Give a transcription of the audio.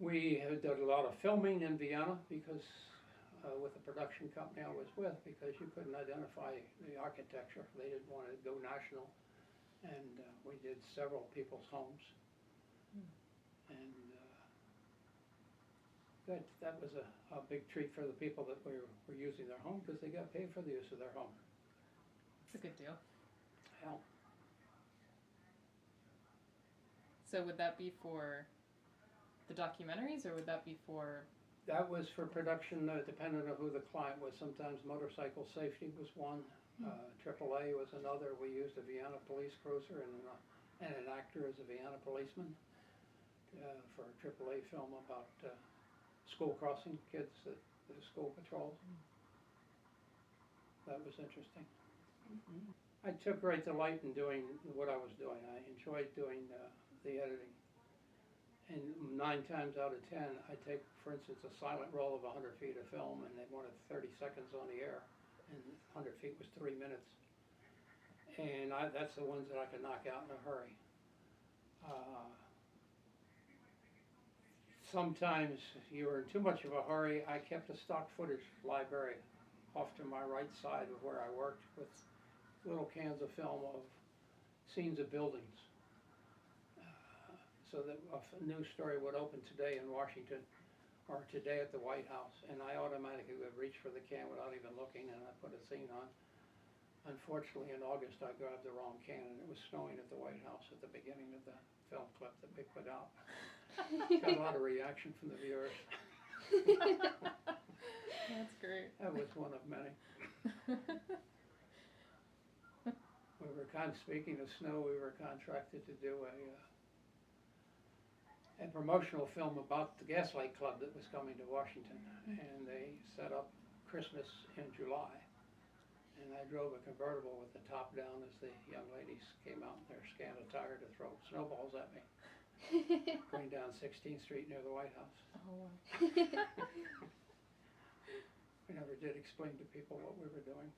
We did a lot of filming in Vienna because, with the production company I was with, because you couldn't identify the architecture. They didn't want to go national. And we did several people's homes. And that was a big treat for the people that were using their home, because they got paid for the use of their home. It's a good deal. Yeah. So would that be for the documentaries, or would that be for... That was for production, depending on who the client was. Sometimes motorcycle safety was one. AAA was another. We used a Vienna police cruiser and an actor as a Vienna policeman for a AAA film about school crossing kids at the school patrols. That was interesting. I took great delight in doing what I was doing. I enjoyed doing the editing. And 9 times out of 10, I take, for instance, a silent roll of 100 feet of film, and they wanted 30 seconds on the air, and 100 feet was 3 minutes. And that's the ones that I can knock out in a hurry. Sometimes you were in too much of a hurry. I kept a stock footage library off to my right side of where I worked with little cans of film of scenes of buildings. So that a news story would open today in Washington or today at the White House, and I automatically would reach for the can without even looking, and I put a scene on. Unfortunately, in August, I grabbed the wrong can, and it was snowing at the White House at the beginning of the film clip that we put out. Got a lot of reaction from the viewers. That's great. That was one of many. We were speaking of snow, we were contracted to do a promotional film about the Gaslight Club that was coming to Washington, and they set up Christmas in July, and I drove a convertible with the top down as the young ladies came out in their scant attire to throw snowballs at me, going down 16th Street near the White House. Oh, wow. We never did explain to people what we were doing.